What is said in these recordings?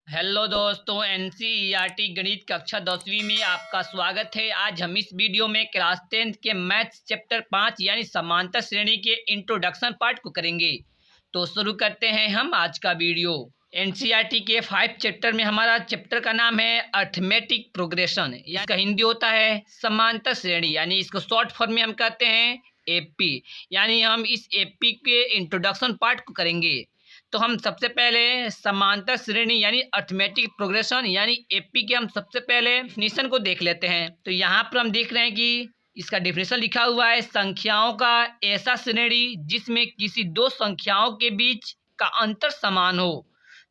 Hello दोस्तों, NCERT गणित कक्षा 10वीं में आपका स्वागत है। आज हम इस वीडियो में क्लास 10 के मैथ्स चैप्टर 5 यानी समांतर श्रेणी के इंट्रोडक्शन पार्ट को करेंगे। तो शुरू करते हैं हम आज का वीडियो। एनसीईआरटी के 5 चैप्टर में हमारा चैप्टर का नाम है अर्थमेटिक प्रोग्रेशन, इसका हिंदी होता है समांतर श्रेणी, यानी इसको शॉर्ट फॉर्म में हम कहते हैं एपी। यानी हम इस एपी के इंट्रोडक्शन पार्ट को करेंगे। तो हम सबसे पहले समांतर श्रेणी यानी अर्थमेटिक प्रोग्रेशन यानी एपी के हम सबसे पहले डेफिनेशन को देख लेते हैं। तो यहाँ पर हम देख रहे हैं कि इसका डेफिनेशन लिखा हुआ है, संख्याओं का ऐसा श्रेणी जिसमें किसी दो संख्याओं के बीच का अंतर समान हो।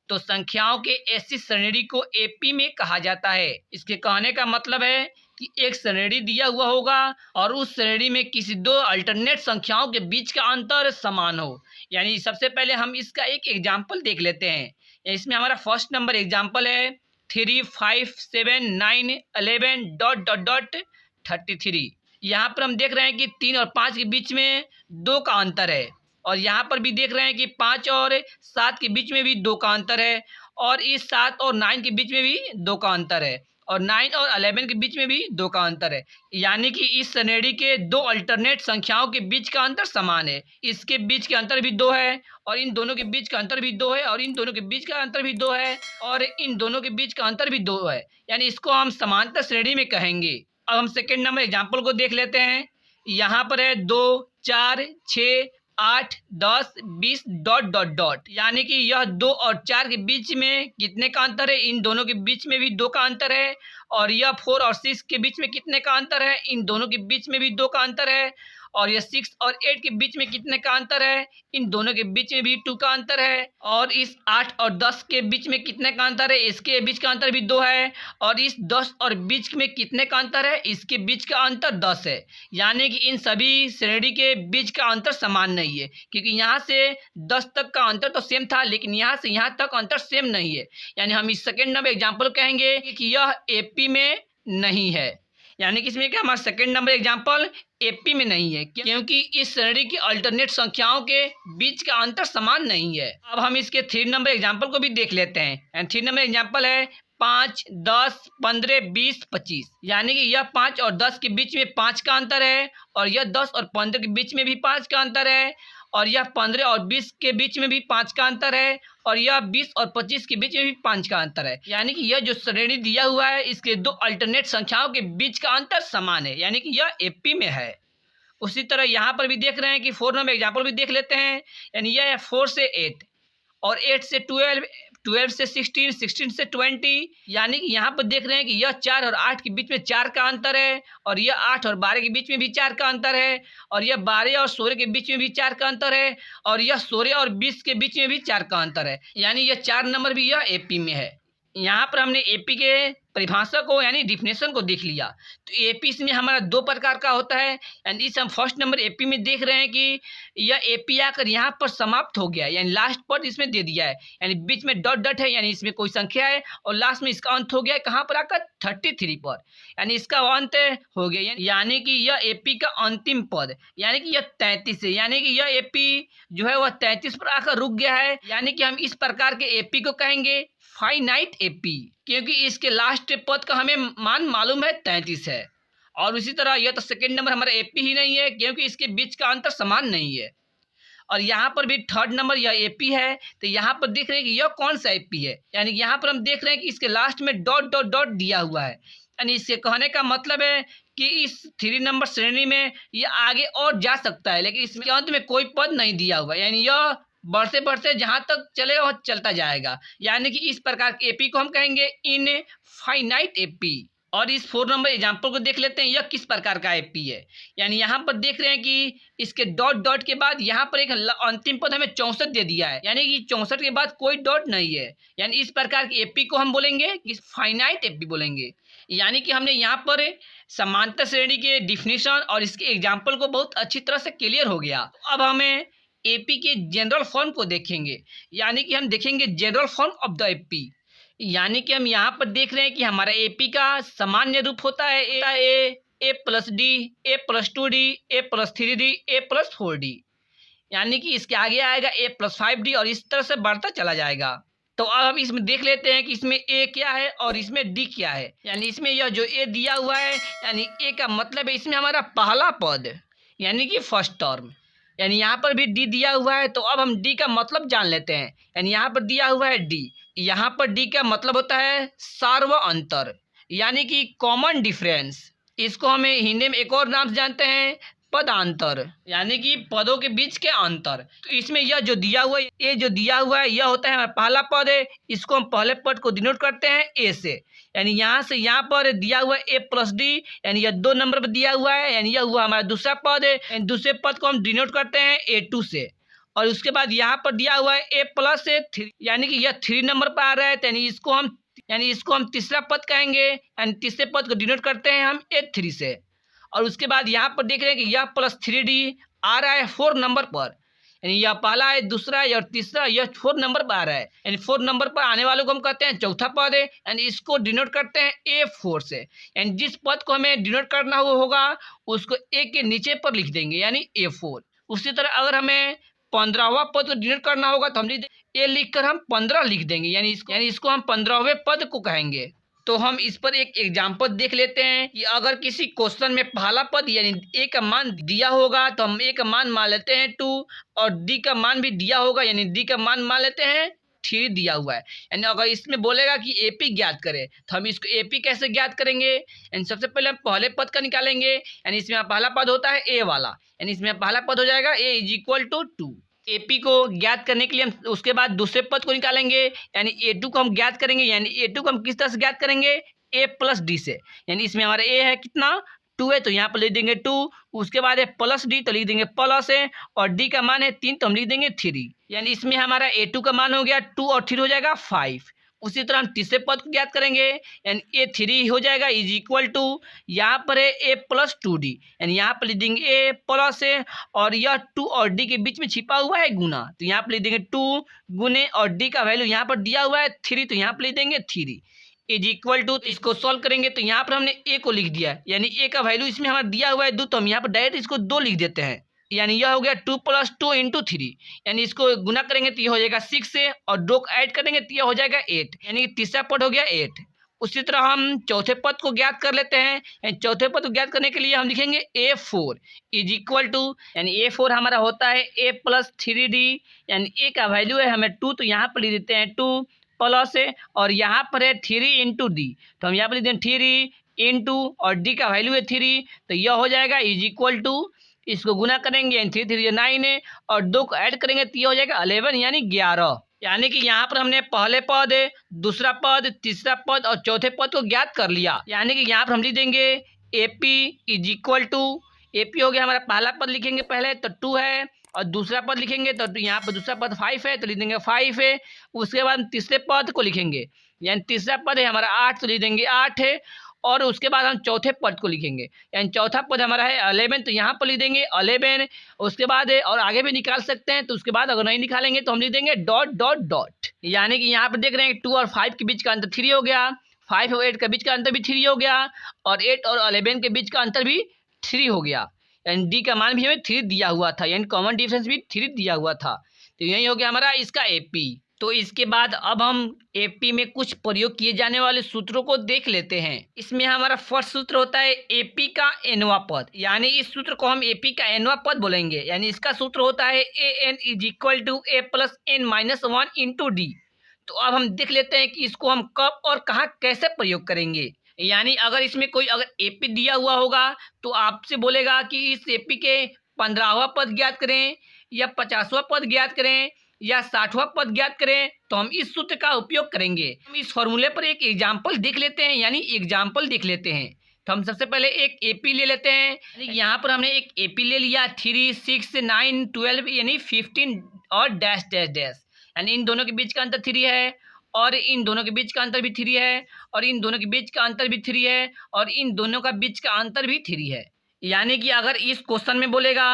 तो संख्याओं के ऐसी श्रेणी को एपी में कहा जाता है। इसके कहने का मतलब है कि एक श्रेणी दिया हुआ होगा और उस श्रेणी में किसी दो अल्टरनेट संख्याओं के बीच का अंतर समान हो। यानी सबसे पहले हम इसका एक एग्जाम्पल देख लेते हैं। इसमें हमारा फर्स्ट नंबर एग्जाम्पल है 3, 5, 7, 9, 11 ... 33। यहाँ पर हम देख रहे हैं कि 3 और 5 के बीच में 2 का अंतर है, और यहाँ पर भी देख रहे हैं कि 5 और 7 के बीच में भी 2 का अंतर है, और इस 7 और 9 के बीच में भी 2 का अंतर है, और 9 और 11 के बीच में भी 2 का अंतर है। यानी कि इस श्रेणी के दो अल्टरनेट संख्याओं के बीच का अंतर समान है। इसके बीच का अंतर भी 2 है, और इन दोनों के बीच का अंतर भी 2 है, और इन दोनों के बीच का अंतर भी 2 है, और इन दोनों के बीच का अंतर भी 2 है। यानी इसको हम समांतर श्रेणी में कहेंगे। अब हम सेकेंड नंबर एग्जाम्पल को देख लेते हैं। यहाँ पर है 2, 4, 6, 8, 10, 20 ... यानी कि यह 2 और 4 के बीच में कितने का अंतर है? इन दोनों के बीच में भी 2 का अंतर है। और यह 4 और 6 के बीच में कितने का अंतर है? इन दोनों के बीच में भी 2 का अंतर है। और यह 6 और 8 के बीच में कितने का अंतर है? इन दोनों के बीच में भी 2 का अंतर है। और इस 8 और 10 के बीच में कितने का अंतर है? इसके बीच का अंतर भी 2 है। और इस 10 और बीच में कितने का अंतर है? इसके बीच का अंतर 10 है। यानी कि इन सभी श्रेणी के बीच का अंतर समान नहीं है, क्योंकि यहाँ से 10 तक का अंतर तो सेम था, लेकिन यहाँ से यहाँ तक अंतर सेम नहीं है। यानी हम इस सेकेंड नंबर एग्जाम्पल कहेंगे कि यह एपी में नहीं है। यानी कि इसमें क्या हमारा सेकेंड नंबर एग्जाम्पल एपी में नहीं है, क्योंकि इस श्रेणी की अल्टरनेट संख्याओं के बीच का अंतर समान नहीं है। अब हम इसके 3 नंबर एग्जाम्पल को भी देख लेते हैं। एंड 3 नंबर एग्जाम्पल है 5, 10, 15, 20, 25। यानी कि यह 5 और 10 के बीच में 5 का अंतर है, और यह 10 और 15 के बीच में भी 5 का अंतर है, और यह 15 और 20 के बीच में भी 5 का अंतर है, और यह 20 और 25 के बीच में भी 5 का अंतर है। यानी कि यह जो श्रेणी दिया हुआ है इसके दो अल्टरनेट संख्याओं के बीच का अंतर समान है, यानी कि यह एपी में है। उसी तरह यहाँ पर भी देख रहे हैं कि 4 नंबर एग्जाम्पल भी देख लेते हैं। यानी यह है 4 से 8, और 8 से 12, 12 से 16, 16 से 20। यानी कि यहाँ पर देख रहे हैं कि यह 4 और 8 के बीच में 4 का अंतर है, और यह 8 और 12 के बीच में भी 4 का अंतर है, और यह 12 और 16 के बीच में भी 4 का अंतर है, और यह 16 और 20 के बीच में भी 4 का अंतर है। यानी यह 4 नंबर भी यह एपी में है। यहाँ पर हमने एपी के परिभाषा को यानी डिफिनेशन को देख लिया। तो एपी इसमें हमारा 2 प्रकार का होता है। यानी इस हम फर्स्ट नंबर एपी में देख रहे हैं कि यह एपी आकर यहाँ पर समाप्त हो गया, यानी लास्ट पद इसमें दे दिया है, यानी बीच में डॉट डॉट है, यानी इसमें कोई संख्या है, और लास्ट में इसका अंत हो गया कहाँ पर आकर 33 पर, यानी इसका अंत हो गया। यानी कि यह एपी का अंतिम पद, यानी कि यह 33 है। यानी कि यह एपी जो है वह 33 पर आकर रुक गया है। यानी कि हम इस प्रकार के एपी को कहेंगे फाइनाइट एपी, क्योंकि इसके लास्ट पद का हमें मान मालूम है 33 है। और उसी तरह यह तो सेकेंड नंबर हमारा एपी ही नहीं है, क्योंकि इसके बीच का अंतर समान नहीं है। और यहाँ पर भी थर्ड नंबर यह एपी है। तो यहाँ पर देख रहे हैं कि यह कौन सा एपी है। यानी कि यहाँ पर हम देख रहे हैं कि इसके लास्ट में डॉट डॉट डॉट दिया हुआ है। यानी इसके कहने का मतलब है कि इस 3 नंबर श्रेणी में यह आगे और जा सकता है, लेकिन इसके अंत में कोई पद नहीं दिया हुआ, यानी यह बढ़ते बढ़ते जहाँ तक चले वह चलता जाएगा। यानी कि इस प्रकार के एपी को हम कहेंगे इनफाइनाइट एपी। और इस 4 नंबर एग्जाम्पल को देख लेते हैं, यह किस प्रकार का एपी है। यानी यहाँ पर देख रहे हैं कि इसके डॉट डॉट के बाद यहाँ पर एक अंतिम पद हमें 64 दे दिया है, यानी कि 64 के बाद कोई डॉट नहीं है। यानी इस प्रकार के एपी को हम बोलेंगे कि फाइनाइट एपी बोलेंगे। यानी कि हमने यहाँ पर समांतर श्रेणी के डिफिनेशन और इसके एग्जाम्पल को बहुत अच्छी तरह से क्लियर हो गया। अब हमें एपी के जनरल फॉर्म को देखेंगे। यानी कि हम देखेंगे general form of the AP. यानी कि हम यहाँ पर देख रहे हैं कि हमारा एपी का सामान्य रूप होता है ए प्लस डी, ए प्लस 2d, ए प्लस 3d, ए प्लस 4d। यानी कि इसके आगे आएगा ए प्लस 5d, और इस तरह से बढ़ता चला जाएगा। तो अब हम इसमें देख लेते हैं कि इसमें ए क्या है और इसमें डी क्या है। यानी इसमें यह जो ए दिया हुआ है, यानी ए का मतलब है इसमें हमारा पहला पद, यानी कि फर्स्ट टर्म। यानी यहाँ पर भी डी दिया हुआ है, तो अब हम डी का मतलब जान लेते हैं। यानी यहाँ पर दिया हुआ है डी, यहाँ पर डी का मतलब होता है सार्व अंतर, यानी कि कॉमन डिफरेंस। इसको हमें हिंदी में एक और नाम से जानते हैं, पदांतर, यानी कि पदों के बीच के अंतर। तो इसमें यह जो दिया हुआ है, ये जो दिया हुआ है, यह होता है हमारा पहला पद है। इसको हम पहले पद को डिनोट करते हैं ए से। यानी यहाँ से यहाँ पर दिया हुआ है ए प्लस डी, यानी यह 2 नंबर पर दिया हुआ है, यानी यह हुआ हमारा दूसरा पद है। यानी दूसरे पद को हम डिनोट करते हैं A2 से। और उसके बाद यहाँ पर दिया हुआ है ए प्लस ए 3, यानी कि यह 3 नंबर पर आ रहा है, यानी इसको हम तीसरा पद कहेंगे। यानी तीसरे पद को डिनोट करते हैं हम A3 से। और उसके बाद यहाँ पर देख रहे हैं कि यह प्लस 3D आ रहा है 4 नंबर पर। यानी यह पहला है, दूसरा है और तीसरा, यह 4 नंबर पर आ रहा है। यानी 4 नंबर पर आने वालों को हम कहते हैं चौथा पद है। यानी इसको डिनोट करते हैं A4 से। यानी जिस पद को हमें डिनोट करना होगा उसको ए के नीचे पर लिख देंगे, यानी A4। उसी तरह अगर हमें 15वां पद को डिनोट करना होगा तो हम ए लिख कर हम 15 लिख देंगे, यानी इसको हम 15वें पद को कहेंगे। तो हम इस पर एक एग्जाम्पल देख लेते हैं कि अगर किसी क्वेश्चन में पहला पद यानी ए का मान दिया होगा तो हम ए का मान मान लेते हैं 2, और डी का मान भी दिया होगा, यानी डी का मान मान लेते हैं 3 दिया हुआ है। यानी अगर इसमें बोलेगा कि एपी ज्ञात करें तो हम इसको एपी कैसे ज्ञात करेंगे। यानी सबसे पहले हम पहले पद का निकालेंगे। यानी इसमें पहला पद होता है ए वाला, यानी इसमें पहला पद हो जाएगा ए इज इक्वल टू 2। एपी को ज्ञात करने के लिए हम उसके बाद दूसरे पद को निकालेंगे। यानी A2 को हम ज्ञात करेंगे। यानी A2 को हम किस तरह से ज्ञात करेंगे, A प्लस डी से। यानी इसमें हमारा ए है कितना, 2 है, तो यहाँ पर लिख देंगे 2। उसके बाद है प्लस डी, तो लिख देंगे प्लस है, और डी का मान है 3, तो हम लिख देंगे 3। यानी इसमें हमारा A2 का मान हो गया 2 और 3 हो जाएगा 5। उसी तरह हम तीसरे पद को ज्ञात करेंगे। यानी A3 हो जाएगा इज इक्वल टू, यहाँ पर है A प्लस 2D, यानी यहाँ पर लिख देंगे A प्लस है, और यह 2 और D के बीच में छिपा हुआ है गुना, तो यहाँ पर लिख देंगे 2 गुने, और D का वैल्यू यहाँ पर दिया हुआ है 3, तो यहाँ पर लिख देंगे 3 इज इक्वल टू। इसको सॉल्व करेंगे तो यहाँ पर हमने A को लिख दिया, यानी A का वैल्यू इसमें हमारा दिया हुआ है 2, तो हम यहाँ पर डायरेक्ट इसको 2 लिख देते हैं। यानी यह हो गया 2 + 2 × 3, यानी इसको गुना करेंगे तो यह हो जाएगा 6 से, और 2 को ऐड करेंगे तो यह हो जाएगा 8, यानी तीसरा पद हो गया 8। उसी तरह हम चौथे पद को ज्ञात कर लेते हैं। चौथे पद को ज्ञात करने के लिए हम लिखेंगे A4 इज इक्वल टू, यानी A4 हमारा होता है A प्लस 3D, यानी A का वैल्यू है हमें 2, तो यहाँ पर लिख देते हैं 2 प्लस है, और यहाँ पर है 3 × D, तो हम यहाँ पर लिख देंगे 3 इंटू, और D का वैल्यू है 3, तो यह हो जाएगा इज इक्वल टू, इसको गुना करेंगे 3 3 9 है, और 2 को ऐड करेंगे तो यह हो जाएगा 11, यानी 11। यानी कि यहाँ पर हमने पहले पद, दूसरा पद, तीसरा पद और चौथे पद को ज्ञात कर लिया। यानी कि यहाँ पर हम लिख देंगे AP is equal to, AP हो गया हमारा पहला पद लिखेंगे पहले तो 2 है, और दूसरा पद लिखेंगे तो यहाँ पर दूसरा पद 5 है, तो लिख देंगे 5 है। उसके बाद हम तीसरे पद को लिखेंगे, यानी तीसरा पद है हमारा 8, तो लिख देंगे 8 है, और उसके बाद हम चौथे पद को लिखेंगे। यानी चौथा पद हमारा है 11, तो यहाँ पर लिख देंगे 11। उसके बाद और आगे भी निकाल सकते हैं, तो उसके बाद अगर नहीं निकालेंगे तो हम लिख देंगे डॉट डॉट डॉट। यानी कि यहाँ पर देख रहे हैं 2 और 5 के बीच का अंतर 3 हो गया, 5 और 8 के बीच का अंतर भी 3 हो गया, और 8 और 11 के बीच का अंतर भी 3 हो गया। यानी डी का मान भी हमें 3 दिया हुआ था, यानी कॉमन डिफरेंस भी 3 दिया हुआ था। तो यही हो गया हमारा इसका एपी। तो इसके बाद अब हम एपी में कुछ प्रयोग किए जाने वाले सूत्रों को देख लेते हैं। इसमें हमारा फर्स्ट सूत्र होता है एपी का nवां पद, यानी इस सूत्र को हम एपी का nवां पद बोलेंगे। यानी इसका सूत्र होता है an is equal to a plus n minus 1 into d. तो अब हम देख लेते हैं कि इसको हम कब और कहाँ कैसे प्रयोग करेंगे। यानी अगर इसमें कोई अगर एपी दिया हुआ होगा तो आपसे बोलेगा कि इस एपी के 15वां पद ज्ञात करें, या 50वां पद ज्ञात करें, या 60वां पद ज्ञात करें, तो हम इस सूत्र का उपयोग करेंगे। हम इस फॉर्मूले पर एक एग्जाम्पल देख लेते हैं, यानी एग्जाम्पल देख लेते हैं। तो हम सबसे पहले एक एपी ले लेते हैं। यहाँ पर हमने एक एपी ले लिया 3 6 9 12 यानी 15 और डैश डैश डैश, यानी इन दोनों के बीच का अंतर 3 है, और इन दोनों के बीच का अंतर भी 3 है, और इन दोनों के बीच का अंतर भी 3 है, और इन दोनों का बीच का अंतर भी 3 है। यानी कि अगर इस क्वेश्चन में बोलेगा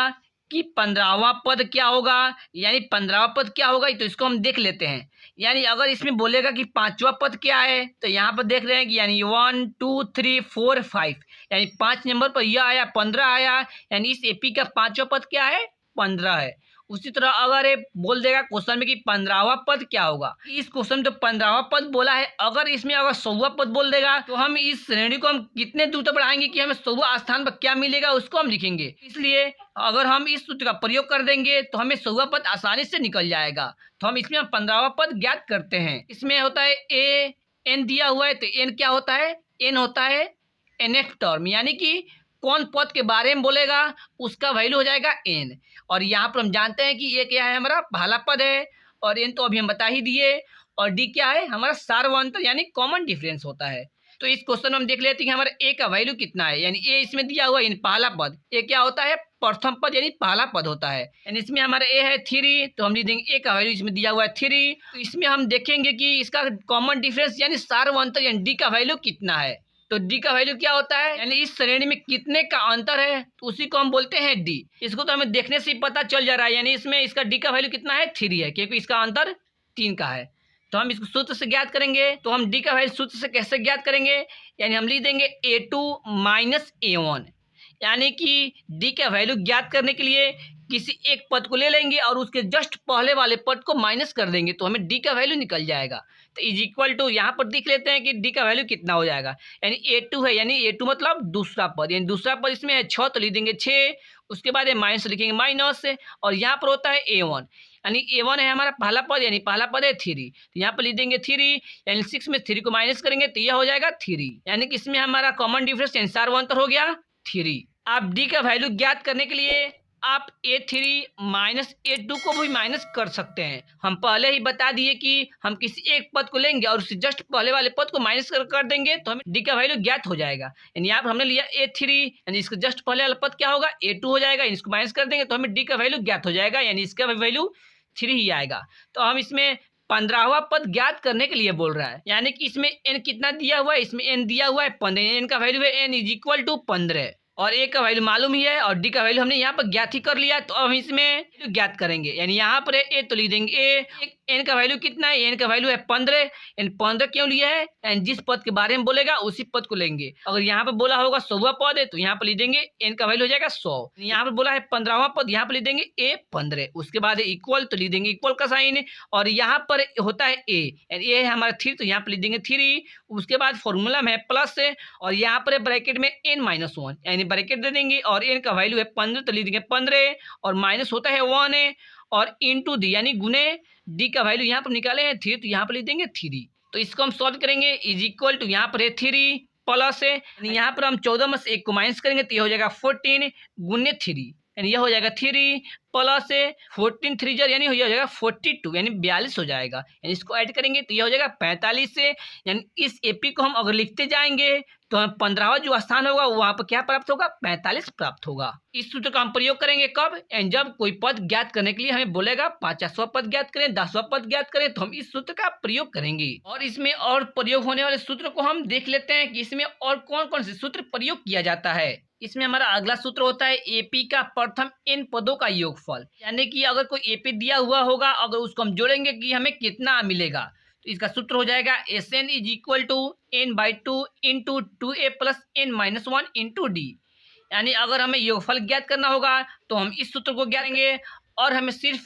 कि 15वां पद क्या होगा, यानी 15वां पद क्या होगा, तो इसको हम देख लेते हैं। यानी अगर इसमें बोलेगा कि 5वां पद क्या है, तो यहाँ पर देख रहे हैं कि यानी 1 2 3 4 5, यानी 5 नंबर पर यह आया 15 आया, यानी इस एपी का 5वां पद क्या है, 15 है। उसी तरह अगर ये बोल देगा क्वेश्चन में कि 15वां पद क्या होगा, इस क्वेश्चन में तो 15वां पद बोला है, अगर इसमें अगर 100वां पद बोल देगा तो हम इस श्रेणी को हम कितने दूर तक बढ़ाएंगे कि हमें 100वां स्थान पर क्या मिलेगा उसको हम लिखेंगे। इसलिए अगर हम इस सूत्र का प्रयोग कर देंगे तो हमें 100वां पद आसानी से निकल जाएगा। तो हम इसमें 15वां पद ज्ञात करते हैं। इसमें होता है ए एन दिया हुआ है, तो एन क्या होता है, एन होता है nth टर्म, यानी कि कौन पद के बारे में बोलेगा उसका वैल्यू हो जाएगा एन। और यहाँ पर हम जानते हैं कि ये क्या है, हमारा पहला पद है, और एन तो अभी हम बता ही दिए। और डी क्या है, हमारा सार्वंतर यानी कॉमन डिफरेंस होता है। तो इस क्वेश्चन में हम देख लेते हैं कि हमारा ए का वैल्यू कितना है, यानी ए इसमें दिया हुआ है पहला पद, ए क्या होता है, प्रथम पद यानी पहला पद होता है। यानी इसमें हमारा ए है 3, तो हम लिख देंगे ए का वैल्यू इसमें दिया हुआ है 3। तो इसमें हम देखेंगे कि इसका कॉमन डिफरेंस यानी सार्वंतर यानी डी का वैल्यू कितना है। तो डी का वैल्यू क्या होता है, यानी इस श्रेणी में कितने का अंतर है, तो उसी को हम बोलते हैं डी। इसको तो हमें देखने से ही पता चल जा रहा है, यानी इसमें इसका डी का वैल्यू कितना है, 3 है, क्योंकि इसका अंतर 3 का है। तो हम इसको सूत्र से ज्ञात करेंगे। तो हम डी का वैल्यू सूत्र से कैसे ज्ञात करेंगे, यानी हम लिख देंगे A2 माइनस A1, यानी कि डी का वैल्यू ज्ञात करने के लिए किसी एक पद को ले लेंगे और उसके जस्ट पहले वाले पद को माइनस कर देंगे, तो हमें डी का वैल्यू निकल जाएगा। तो इज इक्वल टू यहाँ पर देख लेते हैं कि डी का वैल्यू कितना हो जाएगा, यानी A2 है, यानी A2 मतलब दूसरा पद, यानी दूसरा पद इसमें है 6, तो लिख देंगे 6, उसके बाद ये माइनस लिखेंगे माइनस, और यहाँ पर होता है A1, यानी A1 है हमारा पहला पद, यानी पहला पद है 3, तो यहाँ पर लिख देंगे 3, यानी 6 में 3 को माइनस करेंगे तो यह हो जाएगा 3, यानी कि इसमें हमारा कॉमन डिफरेंस यानी सार्वंतर हो गया 3। आप डी का वैल्यू ज्ञात करने के लिए आप A3 माइनस A2 को भी माइनस कर सकते हैं। हम पहले ही बता दिए कि हम किसी एक पद को लेंगे और उससे जस्ट पहले वाले पद को माइनस कर देंगे तो हमें डी का वैल्यू ज्ञात हो जाएगा। यानी यहाँ पर हमने लिया A3, यानी इसका जस्ट पहले वाला पद क्या होगा, A2 हो जाएगा, इसको माइनस कर देंगे तो हमें डी का वैल्यू ज्ञात हो जाएगा, यानी इसका वैल्यू 3 ही आएगा। तो हम इसमें 15वां पद ज्ञात करने के लिए बोल रहा है, यानी कि इसमें एन कितना दिया हुआ है, इसमें एन दिया हुआ है 15, एन का वैल्यू है एन इज इक्वल टू 15, और ए का वैल्यू मालूम ही है और डी का वैल्यू हमने यहाँ पर ज्ञात ही कर लिया। तो अब हम इसमें ज्ञात करेंगे, यानी यहाँ पर है ए, तो लिख देंगे ए। एन का वैल्यू कितना है, एन का वैल्यू है 15, एन 15 क्यों लिया है, एन जिस पद के बारे में बोलेगा उसी पद को लेंगे। अगर यहाँ पर बोला होगा 100वां पद है तो यहाँ पर लिख देंगे एन का वैल्यू हो जाएगा 100। यहाँ पर बोला है 15वां पद, यहाँ पर लिख देंगे ए 15, उसके बाद है इक्वल, तो लिख देंगे इक्वल का साइन, और यहाँ पर होता है ए, यानी ए है हमारा 3, तो यहाँ पर लिख देंगे 3, उसके बाद फॉर्मूला में है प्लस से, और यहाँ पर ब्रैकेट में n-1, यानी ब्रैकेट दे देंगे, और एन का वैल्यू है 15, तो लिख देंगे 15, और माइनस होता है 1 और इनटू डी, यानी गुने डी का वैल्यू यहाँ पर निकाले हैं 3, तो यहाँ पर लिख देंगे 3। तो इसको हम सॉल्व करेंगे, इज इक्वल टू यहाँ पर है 3 प्लस है, यानी यहाँ पर हम 14 में से 1 को माइनस करेंगे तो ये हो जाएगा 14 गुने 3, यानी यह हो जाएगा 3 प्लस 14 3 यानी हो जाएगा 42, यानी 42 हो जाएगा। यानी इसको ऐड करेंगे तो यह हो जाएगा 45 से, यानी इस एपी को हम अगर लिखते जाएंगे तो हम 15वां जो स्थान होगा वहाँ पर क्या प्राप्त होगा, 45 प्राप्त होगा। इस सूत्र का हम प्रयोग करेंगे कब, जब कोई पद ज्ञात करने के लिए हमें बोलेगा 50वां पद ज्ञात करें, 10वां पद ज्ञात करें, तो हम इस सूत्र का प्रयोग करेंगे। और इसमें और प्रयोग होने वाले सूत्र को हम देख लेते हैं कि इसमें और कौन कौन से सूत्र प्रयोग किया जाता है। इसमें हमारा अगला सूत्र होता है एपी का प्रथम n पदों का योगफल, यानी कि अगर कोई एपी दिया हुआ होगा, अगर उसको हम जोड़ेंगे कि हमें कितना मिलेगा, तो इसका सूत्र हो जाएगा Sn is equal to n/2 into 2a plus n-1 into d. यानी अगर हमें योगफल ज्ञात करना होगा तो हम इस सूत्र को ज्ञात करेंगे, और हमें सिर्फ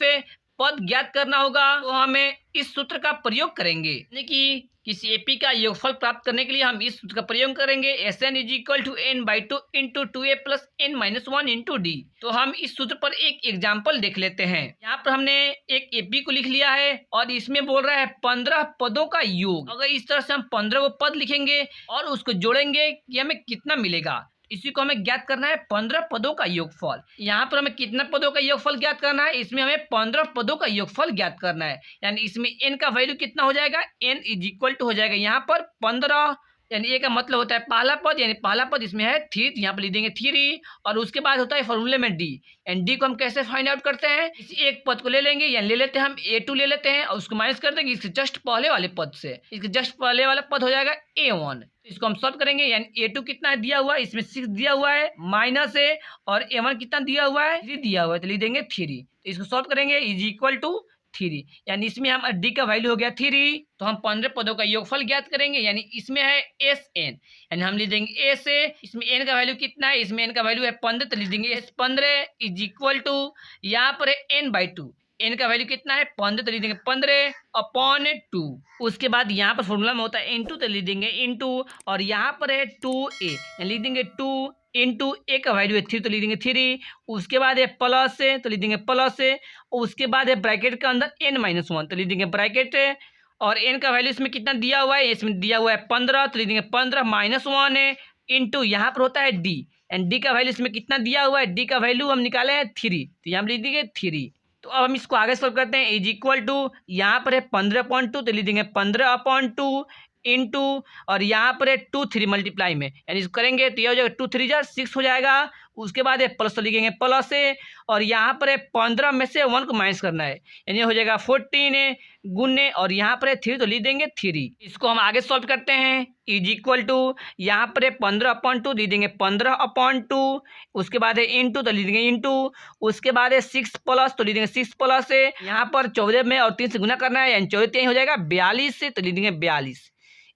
पद ज्ञात करना होगा तो हमें इस सूत्र का प्रयोग करेंगे। यानी कि किसी एपी का योगफल प्राप्त करने के लिए हम इस सूत्र का प्रयोग करेंगे, Sn is equal to n/2 into 2a plus n-1 into d. तो हम इस सूत्र पर एक एग्जाम्पल देख लेते हैं। यहाँ पर हमने एक एपी को लिख लिया है और इसमें बोल रहा है 15 पदों का योग। अगर इस तरह से हम 15 पद लिखेंगे और उसको जोड़ेंगे कि हमें कितना मिलेगा, इसी को हमें ज्ञात करना है 15 पदों का योगफल। यहाँ पर हमें कितना पदों का योगफल ज्ञात करना है, इसमें हमें 15 पदों का योगफल ज्ञात करना है। यानी इसमें n का वैल्यू कितना हो जाएगा, n इज इक्वल टू हो जाएगा यहाँ पर 15, यानी ए का मतलब होता है पहला पद, यानी पहला पद इसमें है 3, यहाँ पर लिख देंगे 3, और उसके बाद होता है फॉर्मूले में डी। एंड डी को हम कैसे फाइंड आउट करते हैं, इस एक पद को ले लेंगे, यानी ले लेते हैं हम A2 ले लेते हैं और उसको माइनस कर देंगे इसके जस्ट पहले वाले पद से, इसके जस्ट पहले वाला पद हो जाएगा A1। इसको हम सॉल्व करेंगे, यानी A2 कितना दिया हुआ है, इसमें 6 दिया हुआ है, माइनस है, और A1 कितना दिया हुआ है, 3 दिया हुआ है, तो लिख देंगे 3। इसको सॉल्व करेंगे, इज इक्वल टू 3, यानी इसमें हम डी का वैल्यू हो गया 3। तो हम 15 पदों का योगफल ज्ञात करेंगे, यानी इसमें है एस एन, यानी हम लिख देंगे ए से, इसमें एन का वैल्यू कितना है, इसमें एन का वैल्यू है 15, तो लिख देंगे एस 15 इज इक्वल टू, यहाँ पर है n/2, एन का वैल्यू कितना है 15, तो लिख देंगे 15/2। उसके बाद यहाँ पर फॉर्मूला में होता है इंटू, तो लिख देंगे इंटू, और यहाँ पर है 2a, लिख देंगे 2 इंटू ए का वैल्यू है 3, तो लिख देंगे 3। उसके बाद है प्लस है, तो लिख देंगे प्लस है, और उसके बाद है ब्रैकेट के अंदर n-1, तो लिख देंगे ब्रैकेट है, और n का वैल्यू इसमें कितना दिया हुआ है, इसमें दिया हुआ है 15, तो लिख देंगे 15-1 है, इंटू यहाँ पर होता है डी, एंड डी का वैल्यू इसमें कितना दिया हुआ है, डी का वैल्यू हम निकाले हैं 3, तो यहाँ लिख देंगे 3। तो अब हम इसको आगे सॉल्व करते हैं, इज इक्वल टू, यहाँ पर है 15/2, तो लिख देंगे 15/2 इंटू, और यहाँ पर है 2 3 मल्टीप्लाई में, यानी इसको करेंगे तो ये हो जाएगा 2 3 जा 6 हो जाएगा। उसके बाद है प्लस, तो लिखेंगे प्लस है, और यहाँ पर है 15 में से 1 को माइनस करना है, यानी हो जाएगा 14 है गुने, और यहाँ पर है 3, तो लिख देंगे 3। इसको हम आगे सॉल्व करते हैं, इज इक्वल टू, यहाँ पर है 15/2, लिख देंगे 15/2, उसके बाद है इंटू, तो लिख देंगे इंटू, उसके बाद है 6 प्लस, तो लिख देंगे 6 प्लस है, यहाँ पर 14 में और 3 से गुना करना है, यानी 14 हो जाएगा 42 से, तो लिख देंगे 42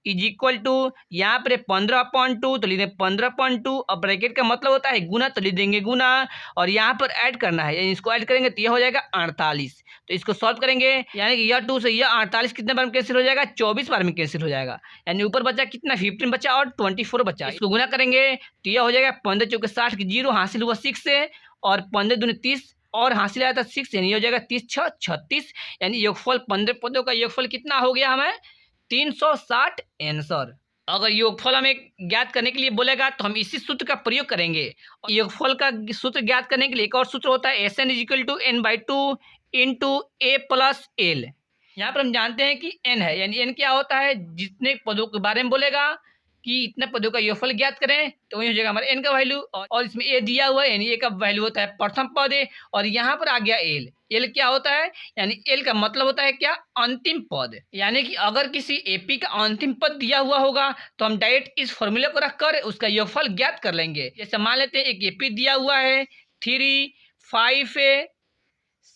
इज इक्वल टू, यहाँ पर 15/2, तो लिख देंगे 15/2, और ब्रैकेट का मतलब होता है गुना, तो लिख देंगे गुना, और यहाँ पर ऐड करना है, यानी इसको ऐड करेंगे तो यह हो जाएगा 48। तो इसको सॉल्व करेंगे, यानी कि यह 2 से यह 48 कितने बार में कैंसिल हो जाएगा, 24 बार में कैंसिल हो जाएगा, यानी ऊपर बचा कितना 15 बचा और 24 बचा। इसको गुना करेंगे तो यह हो जाएगा 15 चौके 60 की 0 हासिल हुआ 6 से, और 15 दूनी 30 और हासिल आया था 6, यानी हो जाएगा 30 6 36, यानी योगफल 15 पदों का योगफल कितना हो गया हमें 360 आंसर। अगर योगफल हमें ज्ञात करने के लिए बोलेगा तो हम इसी सूत्र का प्रयोग करेंगे। योगफल का सूत्र ज्ञात करने के लिए एक और सूत्र होता है SN = n/2 इंटू ए प्लस एल। यहाँ पर हम जानते हैं कि n है, यानी n क्या होता है, जितने पदों के बारे में बोलेगा कि इतने पदों का योगफल ज्ञात करें, तो वही हो जाएगा हमारा n का वैल्यू, और इसमें a दिया हुआ है, यानी a का वैल्यू होता है प्रथम पद है, और यहाँ पर आ गया l क्या होता है, यानी l का मतलब होता है क्या, अंतिम पद। यानी कि अगर किसी एपी का अंतिम पद दिया हुआ होगा तो हम डायरेक्ट इस फॉर्मूले को रखकर उसका योगफल ज्ञात कर लेंगे। जैसे मान लेते हैं एक एपी दिया हुआ है 3 5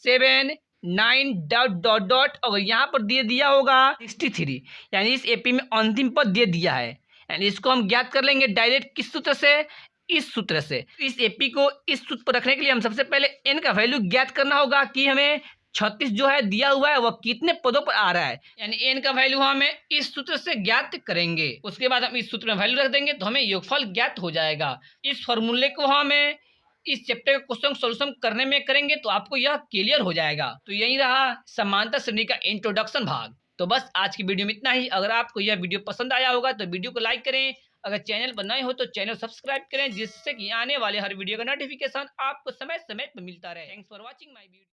7 9 डॉट डॉट डॉट, और यहाँ पर दिया होगा 63, यानी इस एपी में अंतिम पद दे दिया है, यानी इसको हम ज्ञात कर लेंगे डायरेक्ट किस सूत्र से, इस सूत्र से। इस एपी को इस सूत्र पर रखने के लिए हम सबसे पहले n का वैल्यू ज्ञात करना होगा कि हमें 36 जो है दिया हुआ है वह कितने पदों पर आ रहा है, यानी n का वैल्यू हमें इस सूत्र से ज्ञात करेंगे। उसके बाद हम इस सूत्र में वैल्यू रख देंगे तो हमें योगफल ज्ञात हो जाएगा। इस फॉर्मूले को हमें इस चैप्टर का क्वेश्चन सॉल्यूशन करने में करेंगे तो आपको यह क्लियर हो जाएगा। तो यही रहा समांतर श्रेणी का इंट्रोडक्शन भाग। तो बस आज की वीडियो में इतना ही। अगर आपको यह वीडियो पसंद आया होगा तो वीडियो को लाइक करें, अगर चैनल पर नए हो तो चैनल सब्सक्राइब करें, जिससे कि आने वाले हर वीडियो का नोटिफिकेशन आपको समय समय पर मिलता रहे। Thanks for watching my video.